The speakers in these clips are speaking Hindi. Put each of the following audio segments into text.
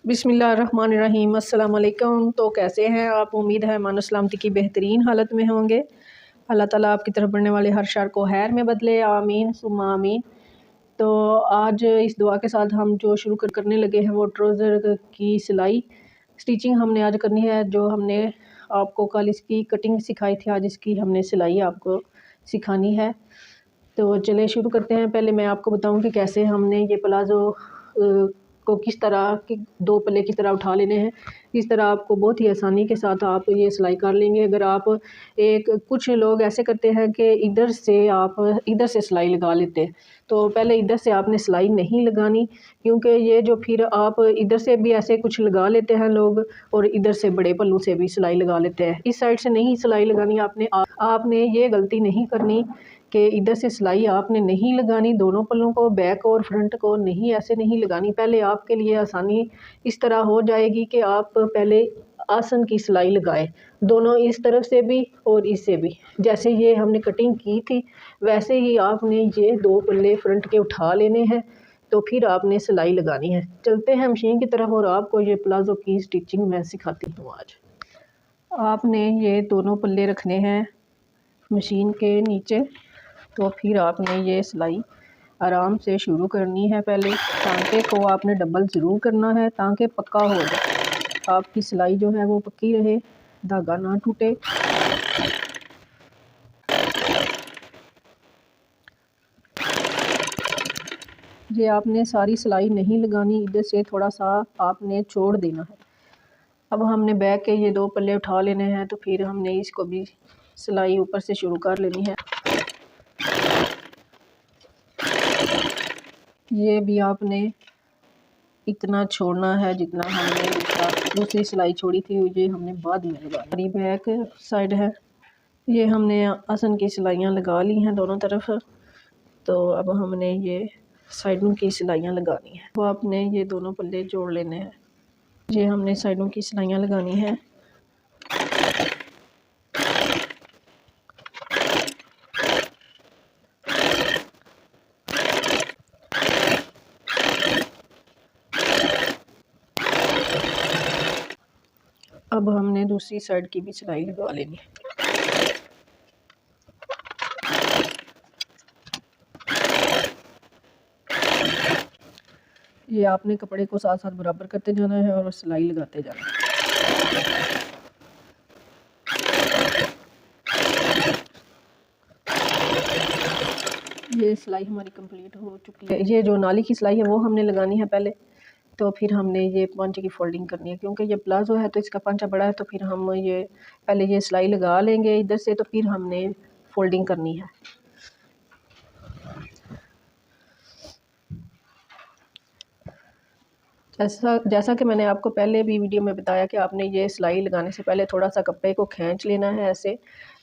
बिस्मिल्लाहिर्रहमानिर्रहीम। अस्सलाम वालेकुम। तो कैसे हैं आप? उम्मीद है मान सलामती की बेहतरीन हालत में होंगे। अल्लाह ताला आपकी तरफ बढ़ने वाले हर शर को खैर में बदले, आमीन सुम्मा आमीन। तो आज इस दुआ के साथ हम जो शुरू करने लगे हैं वो ट्राउज़र की सिलाई स्टिचिंग हमने आज करनी है। जो हमने आपको कल इसकी कटिंग सिखाई थी, आज इसकी हमने सिलाई आपको सिखानी है। तो चलिए शुरू करते हैं। पहले मैं आपको बताऊं कि कैसे हमने ये प्लाज़ो को किस तरह के दो पल्ले किस तरह उठा लेने हैं। इस तरह आपको बहुत ही आसानी के साथ आप ये सिलाई कर लेंगे। अगर आप कुछ लोग ऐसे करते हैं कि इधर से सिलाई लगा लेते हैं, तो पहले इधर से आपने सिलाई नहीं लगानी, क्योंकि ये जो फिर आप इधर से भी ऐसे कुछ लगा लेते हैं लोग और इधर से बड़े पल्लू से भी सिलाई लगा लेते हैं। इस साइड से नहीं सिलाई लगानी आपने ये गलती नहीं करनी कि इधर से सिलाई आपने नहीं लगानी। दोनों पल्लों को, बैक और फ्रंट को नहीं, ऐसे नहीं लगानी। पहले आपके लिए आसानी इस तरह हो जाएगी कि आप पहले आसन की सिलाई लगाएं, दोनों इस तरफ से भी और इससे भी। जैसे ये हमने कटिंग की थी वैसे ही आपने ये दो पल्ले फ्रंट के उठा लेने हैं, तो फिर आपने सिलाई लगानी है। चलते हैं मशीन की तरफ और आपको ये प्लाज़ो की स्टिचिंग मैं सिखाती हूँ। आज आपने ये दोनों पल्ले रखने हैं मशीन के नीचे, तो फिर आपने ये सिलाई आराम से शुरू करनी है। पहले टांके को आपने डबल ज़रूर करना है ताकि पक्का हो जाए, आपकी सिलाई जो है वो पक्की रहे, धागा ना टूटे। ये आपने सारी सिलाई नहीं लगानी, इधर से थोड़ा सा आपने छोड़ देना है। अब हमने बैक के ये दो पल्ले उठा लेने हैं, तो फिर हमने इसको भी सिलाई ऊपर से शुरू कर लेनी है। ये भी आपने इतना छोड़ना है जितना हमने दूसरी सिलाई छोड़ी थी, ये हमने बाद में लगानी। बैक साइड है, ये हमने आसन की सिलाइयाँ लगा ली हैं दोनों तरफ। तो अब हमने ये साइडों की सिलाइयाँ लगानी है। तो आपने ये दोनों पल्ले जोड़ लेने हैं। ये हमने साइडों की सिलाइयाँ लगानी है। अब हमने दूसरी साइड की भी सिलाई लगा लेनी है। ये आपने कपड़े को साथ साथ बराबर करते जाना है और सिलाई लगाते जाना है। ये सिलाई हमारी कंप्लीट हो चुकी है। ये जो नाली की सिलाई है वो हमने लगानी है पहले, तो फिर हमने ये पांचे की फोल्डिंग करनी है। क्योंकि ये प्लाज़ो है तो इसका पांचा बड़ा है, तो फिर हम ये पहले ये सिलाई लगा लेंगे इधर से, तो फिर हमने फोल्डिंग करनी है। जैसा कि मैंने आपको पहले भी वीडियो में बताया कि आपने ये सिलाई लगाने से पहले थोड़ा सा कपड़े को खींच लेना है, ऐसे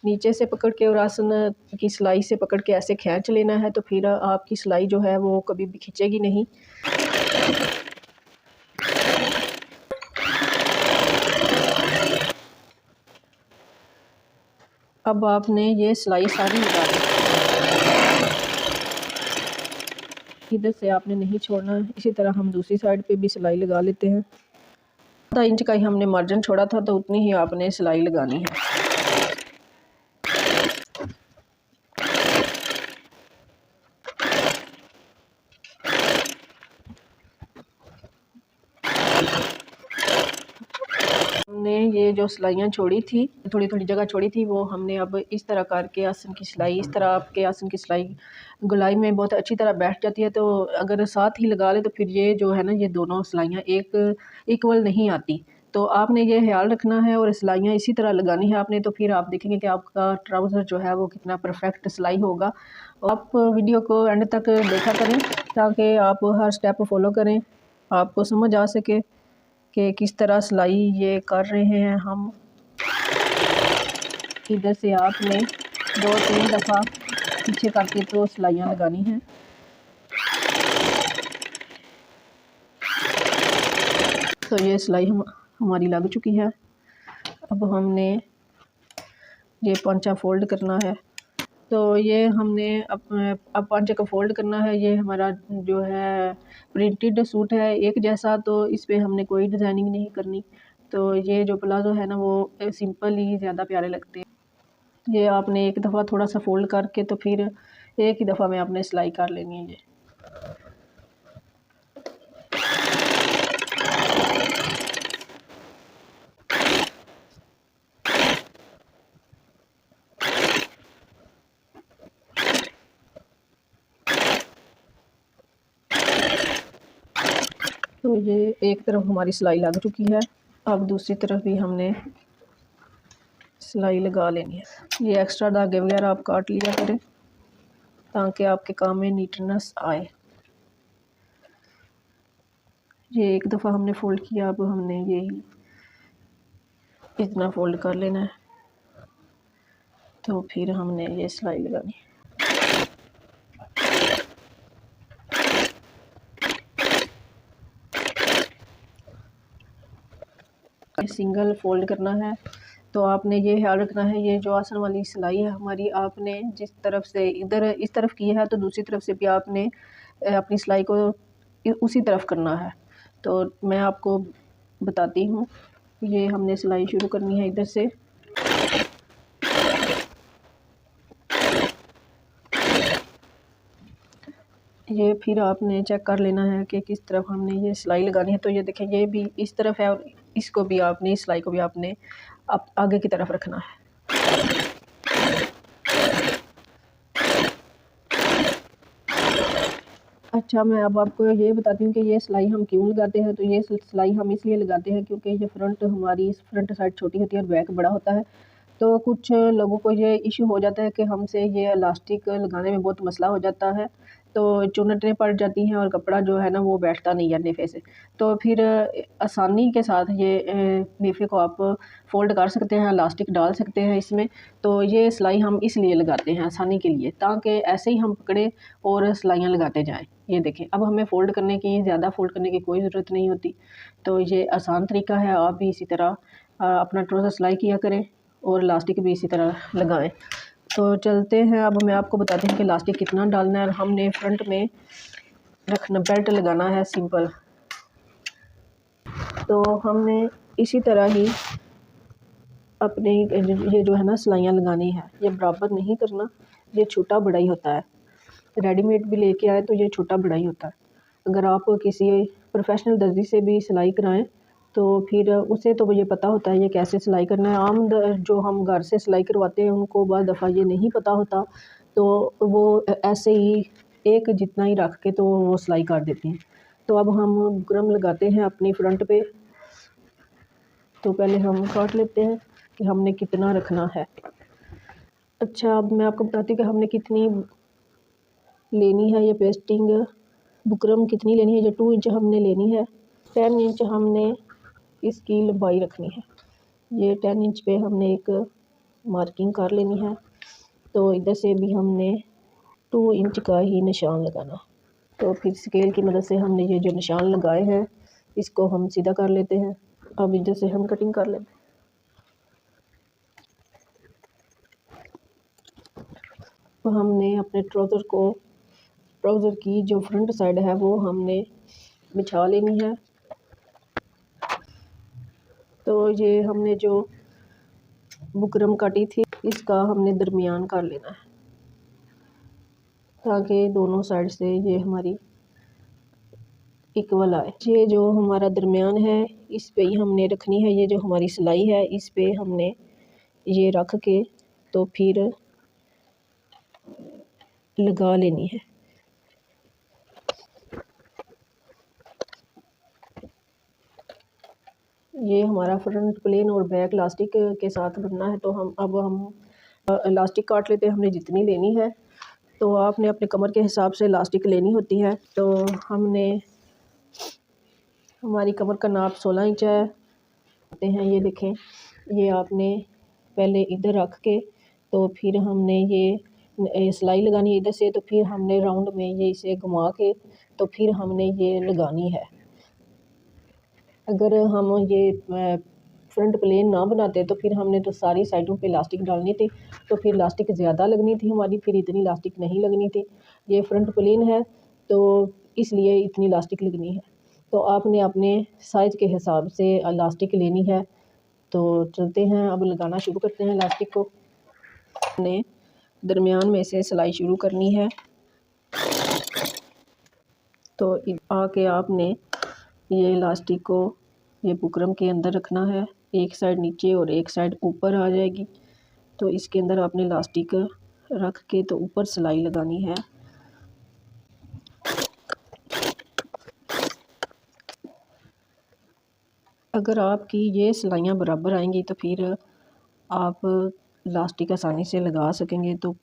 नीचे से पकड़ के, और आसन की सिलाई से पकड़ के ऐसे खींच लेना है, तो फिर आपकी सिलाई जो है वो कभी भी खिंचेगी नहीं। अब आपने ये सिलाई सारी लगा दी, इधर से आपने नहीं छोड़ना है। इसी तरह हम दूसरी साइड पे भी सिलाई लगा लेते हैं। आधा इंच का ही हमने मार्जिन छोड़ा था, तो उतनी ही आपने सिलाई लगानी है। हमने ये जो सिलाइयाँ छोड़ी थी, थोड़ी थोड़ी जगह छोड़ी थी, वो हमने अब इस तरह करके आसन की सिलाई, इस तरह आपके आसन की सिलाई गुलाई में बहुत अच्छी तरह बैठ जाती है। तो अगर साथ ही लगा ले तो फिर ये जो है ना, ये दोनों सिलाइयाँ एक इक्वल नहीं आती। तो आपने ये ख्याल रखना है और सिलाइयाँ इसी तरह लगानी है आपने, तो फिर आप देखेंगे कि आपका ट्राउज़र जो है वो कितना परफेक्ट सिलाई होगा। आप वीडियो को एंड तक देखा करें ताकि आप हर स्टेप फॉलो करें, आपको समझ आ सके कि किस तरह सिलाई ये कर रहे हैं हम। इधर से आपने 2-3 दफ़ा पीछे करके तो सिलाइयाँ लगानी हैं। तो ये सिलाई हमारी लग चुकी है। अब हमने ये पांचा फोल्ड करना है। तो ये हमने अब पांचे को फोल्ड करना है। ये हमारा जो है प्रिंटेड सूट है एक जैसा, तो इस पर हमने कोई डिज़ाइनिंग नहीं करनी। तो ये जो प्लाजो है ना वो सिंपल ही ज़्यादा प्यारे लगते हैं। ये आपने एक दफ़ा थोड़ा सा फोल्ड करके तो फिर एक ही दफ़ा में आपने सिलाई कर लेनी है। ये तो ये एक तरफ हमारी सिलाई लग चुकी है, अब दूसरी तरफ भी हमने सिलाई लगा लेनी है। ये एक्स्ट्रा धागे वगैरह आप काट लिया करें ताकि आपके काम में नीटनेस आए। ये एक दफ़ा हमने फ़ोल्ड किया, अब हमने ये इतना फ़ोल्ड कर लेना है, तो फिर हमने ये सिलाई लगानी है। सिंगल फोल्ड करना है, तो आपने ये ख्याल रखना है ये जो आसन वाली सिलाई है हमारी, आपने जिस तरफ से इधर इस तरफ की है तो दूसरी तरफ से भी आपने अपनी सिलाई को उसी तरफ करना है। तो मैं आपको बताती हूँ। ये हमने सिलाई शुरू करनी है इधर से, ये फिर आपने चेक कर लेना है कि किस तरफ हमने ये सिलाई लगानी है। तो ये देखें ये भी इस तरफ है और इसको भी आपने, इस सिलाई को भी आपने आगे की तरफ रखना है। अच्छा, मैं अब आपको ये बताती हूँ कि ये सिलाई हम क्यों लगाते हैं। तो ये सिलाई हम इसलिए लगाते हैं क्योंकि ये हमारी फ्रंट साइड छोटी होती है और बैक बड़ा होता है। तो कुछ लोगों को ये इशू हो जाता है कि हमसे ये इलास्टिक लगाने में बहुत मसला हो जाता है, तो चुन्नटें पड़ जाती हैं और कपड़ा जो है ना वो बैठता नहीं है नेफे से। तो फिर आसानी के साथ ये नेफे को आप फ़ोल्ड कर सकते हैं, इलास्टिक डाल सकते हैं इसमें। तो ये सिलाई हम इसलिए लगाते हैं आसानी के लिए, ताकि ऐसे ही हम पकड़े और सिलाइयाँ लगाते जाएँ। ये देखें, अब हमें फ़ोल्ड करने की, ज़्यादा फ़ोल्ड करने की कोई ज़रूरत नहीं होती। तो ये आसान तरीका है, आप भी इसी तरह अपना ट्राउज़र सिलाई किया करें और इलास्टिक भी इसी तरह लगाएं। तो चलते हैं, अब मैं आपको बताती हूँ कि इलास्टिक कितना डालना है। हमने फ्रंट में रखना, बेल्ट लगाना है सिंपल। तो हमने इसी तरह ही अपने ये जो है ना सिलाइयाँ लगानी है, ये बराबर नहीं करना, ये छोटा बड़ा ही होता है। रेडीमेड भी लेके आए तो ये छोटा बड़ा ही होता है। अगर आप किसी प्रोफेशनल दर्जी से भी सिलाई कराएं तो फिर उसे तो ये पता होता है ये कैसे सिलाई करना है। आम जो हम घर से सिलाई करवाते हैं उनको बाद दफ़ा ये नहीं पता होता, तो वो ऐसे ही एक जितना ही रख के तो वो सिलाई कर देते हैं। तो अब हम बुकरम लगाते हैं अपनी फ्रंट पे। तो पहले हम काट लेते हैं कि हमने कितना रखना है। अच्छा, अब मैं आपको बताती हूँ कि हमने कितनी लेनी है। ये पेस्टिंग बुकरम कितनी लेनी है, ये 2 इंच हमने लेनी है। 10 इंच हमने इसकी लंबाई रखनी है। ये 10 इंच पे हमने एक मार्किंग कर लेनी है। तो इधर से भी हमने 2 इंच का ही निशान लगाना। तो फिर स्केल की मदद से हमने ये जो निशान लगाए हैं इसको हम सीधा कर लेते हैं। अब इधर से हम कटिंग कर लेते हैं। तो हमने अपने ट्राउज़र की जो फ्रंट साइड है वो हमने बिछा लेनी है। तो ये हमने जो बुकरम काटी थी इसका हमने दरमियान कर लेना है, ताकि दोनों साइड से ये हमारी इक्वल आए। ये जो हमारा दरमियान है इस पे ही हमने रखनी है। ये जो हमारी सिलाई है इस पे हमने ये रख के तो फिर लगा लेनी है। ये हमारा फ्रंट प्लेन और बैक इलास्टिक के साथ बनना है। तो हम इलास्टिक काट लेते हैं, हमने जितनी लेनी है। तो आपने अपने कमर के हिसाब से इलास्टिक लेनी होती है। तो हमने, हमारी कमर का नाप 16 इंच है। ये देखें, ये आपने पहले इधर रख के तो फिर हमने ये सिलाई लगानी है इधर से। तो फिर हमने राउंड में ये इसे घुमा के तो फिर हमने ये लगानी है। अगर हम ये फ्रंट प्लेन ना बनाते तो फिर हमने तो सारी साइडों पे इलास्टिक डालनी थी, तो फिर इलास्टिक ज़्यादा लगनी थी हमारी, फिर इतनी इलास्टिक नहीं लगनी थी। ये फ्रंट प्लेन है तो इसलिए इतनी इलास्टिक लगनी है। तो आपने अपने साइज़ के हिसाब से इलास्टिक लेनी है। तो चलते हैं, अब लगाना शुरू करते हैं इलास्टिक को। हमने दरमियान में से सिलाई शुरू करनी है। तो आके आपने ये इलास्टिक को ये बुकरम के अंदर रखना है, एक साइड नीचे और एक साइड ऊपर आ जाएगी। तो इसके अंदर आपने इलास्टिक रख के तो ऊपर सिलाई लगानी है। अगर आपकी ये सिलाइयाँ बराबर आएंगी तो फिर आप इलास्टिक आसानी से लगा सकेंगे। तो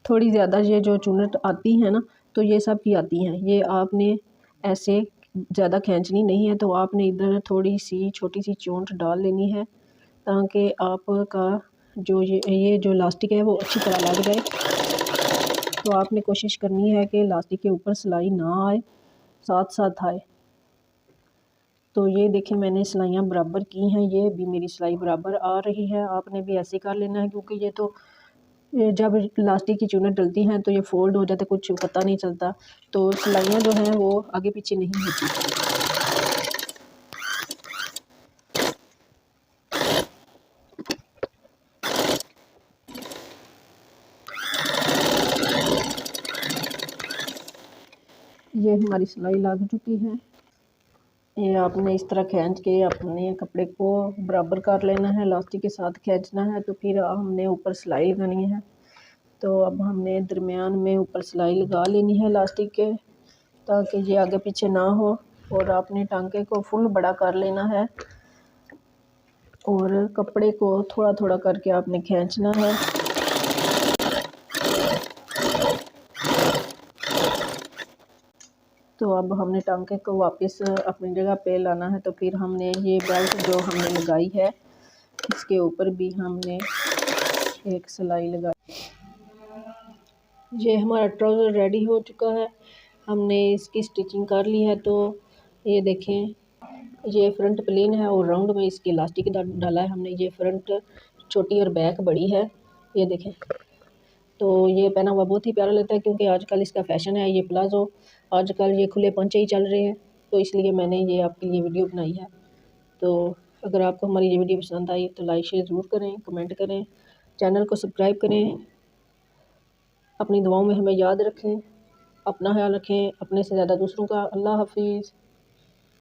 थोड़ी ज़्यादा ये जो चुन्नट आती है ना, तो ये सब की आती हैं, ये आपने ऐसे ज़्यादा खींचनी नहीं है। तो आपने इधर थोड़ी सी छोटी सी चोंट डाल लेनी है ताकि आपका जो ये जो इलास्टिक है वो अच्छी तरह लग जाए। तो आपने कोशिश करनी है कि इलास्टिक के ऊपर सिलाई ना आए, साथ साथ आए। तो ये देखें मैंने सिलाइयाँ बराबर की हैं, ये भी मेरी सिलाई बराबर आ रही है। आपने भी ऐसे कर लेना है, क्योंकि ये तो जब इलास्टिक की चुन्नट डलती हैं तो ये फोल्ड हो जाता है, कुछ पता नहीं चलता। तो सिलाइयाँ जो हैं वो आगे पीछे नहीं होती। ये हमारी सिलाई लग चुकी है। ये आपने इस तरह खींच के अपने कपड़े को बराबर कर लेना है, इलास्टिक के साथ खींचना है। तो फिर हमने ऊपर सिलाई लगानी है। तो अब हमने दरमियान में ऊपर सिलाई लगा लेनी है इलास्टिक के, ताकि ये आगे पीछे ना हो। और आपने टांके को फुल बड़ा कर लेना है और कपड़े को थोड़ा थोड़ा करके आपने खींचना है। तो अब हमने टांके को वापस अपनी जगह पे लाना है। तो फिर हमने ये बेल्ट जो हमने लगाई है इसके ऊपर भी हमने एक सिलाई लगाई। ये हमारा ट्राउज़र रेडी हो चुका है, हमने इसकी स्टिचिंग कर ली है। तो ये देखें, ये फ्रंट प्लेन है और राउंड में इसकी इलास्टिक डाला है हमने। ये फ्रंट छोटी और बैक बड़ी है, ये देखें। तो ये पहना हुआ बहुत ही प्यारा लगता है, क्योंकि आजकल इसका फ़ैशन है ये प्लाज़ो, आजकल ये खुले पंचे ही चल रहे हैं। तो इसलिए मैंने ये आपके लिए वीडियो बनाई है। तो अगर आपको हमारी ये वीडियो पसंद आई तो लाइक शेयर ज़रूर करें, कमेंट करें, चैनल को सब्सक्राइब करें। अपनी दुआओं में हमें याद रखें, अपना ख्याल रखें, अपने से ज़्यादा दूसरों का। अल्लाह हाफिज़।